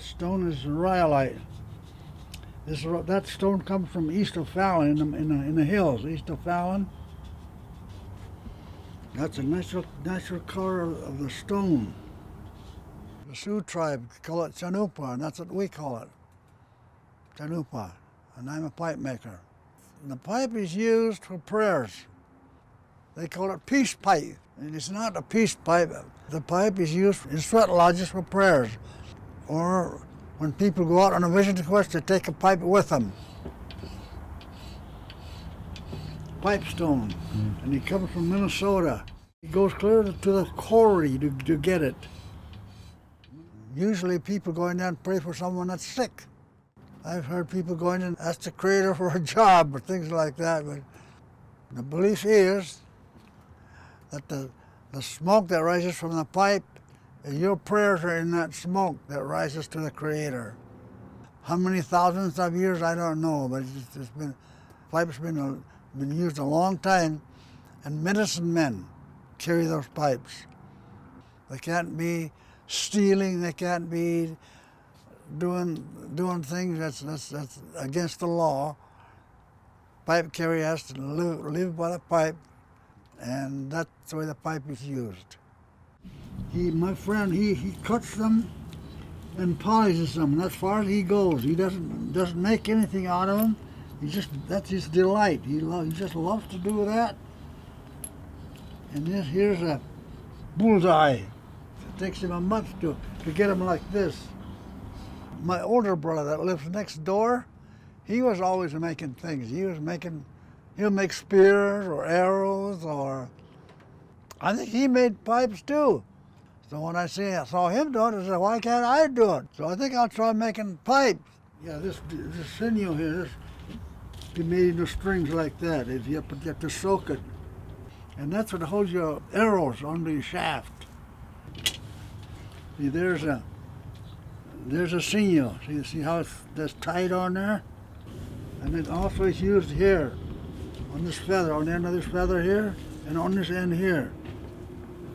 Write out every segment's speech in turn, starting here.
stone is rhyolite. That stone comes from east of Fallon, in the hills, east of Fallon. That's a natural color of the stone. The Sioux tribe call it chanupa, and that's what we call it, chanupa, and I'm a pipe maker. The pipe is used for prayers. They call it peace pipe, and it's not a peace pipe. The pipe is used in sweat lodges for prayers, or when people go out on a vision quest, they take a pipe with them. Pipe stone, and he comes from Minnesota. He goes clear to the quarry to get it. Usually people go in there and pray for someone that's sick. I've heard people go in and ask the Creator for a job or things like that, but the belief is that the smoke that rises from the pipe, your prayers are in that smoke that rises to the Creator. How many thousands of years, I don't know, but pipe's been used a long time, and medicine men carry those pipes. They can't be stealing, they can't be doing things that's against the law. Pipe carrier has to live by the pipe, and that's the way the pipe is used. My friend, he cuts them and polishes them, and as far as he goes. He doesn't make anything out of them. That's his delight. He just loves to do that. And here's a bullseye. It takes him a month to get them like this. My older brother that lives next door, he was always making things. He'll make spears or arrows, or I think he made pipes too. So when I saw him do it, I said, why can't I do it? So I think I'll try making pipes. Yeah, this sinew here, be made into strings like that. You have to soak it. And that's what holds your arrows under your shaft. See, there's a sinew. See how that's tight on there? And it also is used here, on this feather, on the end of this feather here, and on this end here.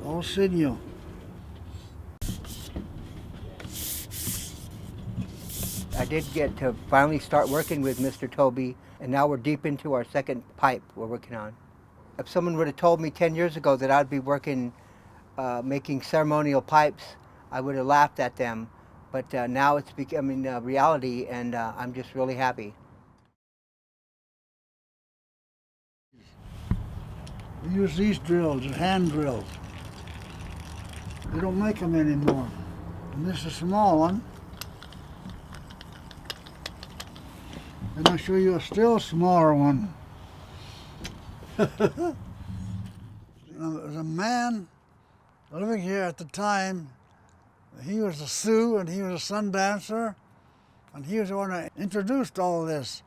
All sinew. I did get to finally start working with Mr. Tobey, and now we're deep into our second pipe we're working on. If someone would have told me 10 years ago that I'd be working, making ceremonial pipes, I would have laughed at them. But now it's becoming a reality, and I'm just really happy. We use these drills, hand drills. They don't make them anymore. And this is a small one. And I'll show you a still smaller one. There was a man living here at the time. He was a Sioux, and he was a sun dancer, and he was the one that introduced all this,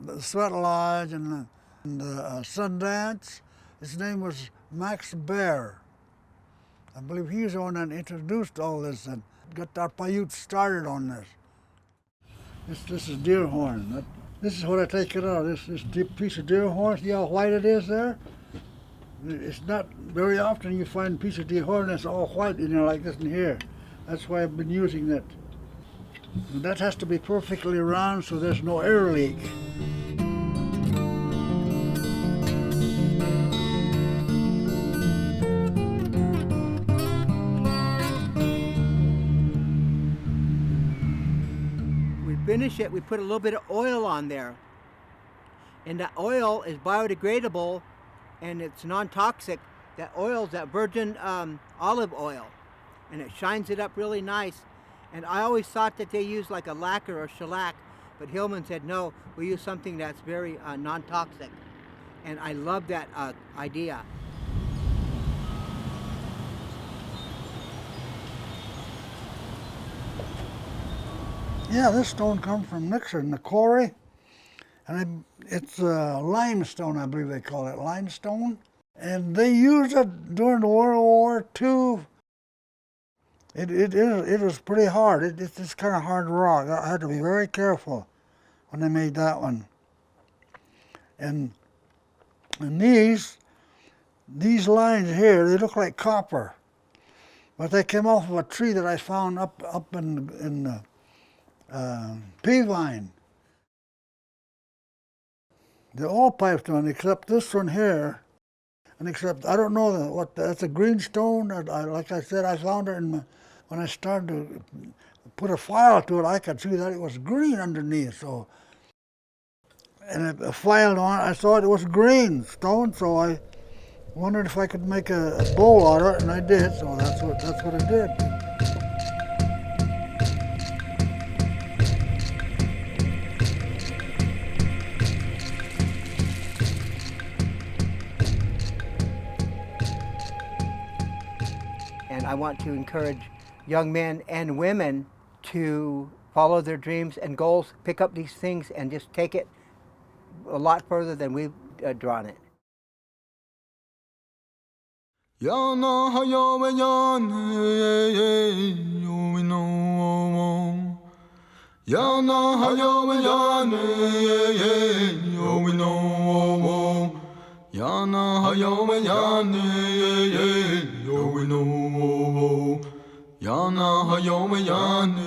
the sweat lodge and the sun dance. His name was Max Bear. I believe he was the one that introduced all this and got our Paiute started on this. This is deer horn. This is what I take it out. This piece of deer horn. See how white it is there? It's not very often you find a piece of deer horn that's all white in there like this in here. That's why I've been using that. And that has to be perfectly round so there's no air leak. We finish it, we put a little bit of oil on there. And that oil is biodegradable and it's non-toxic. That oil is that virgin olive oil. And it shines it up really nice. And I always thought that they used like a lacquer or shellac, but Hilman said, no, we use something that's very non-toxic. And I love that idea. Yeah, this stone comes from Nixon, the quarry. And it's limestone, I believe they call it, limestone. And they used it during World War II. It was pretty hard. It's kind of hard rock. I had to be very careful when I made that one. And these lines here, they look like copper, but they came off of a tree that I found up in pea vine. They're all pipes one except this one here. And except, I don't know what, that's a green stone. Like I said, I found it when I started to put a file to it, I could see that it was green underneath. So, and I filed on it, I saw it was green stone, so I wondered if I could make a bowl out of it, and I did, so that's what I did. And I want to encourage young men and women to follow their dreams and goals, pick up these things and just take it a lot further than we've drawn it. Yana hayawe yana yo we know. Yana hayawe yana yo we know. Yana hayawe yana yo we know. Yana hayawe yana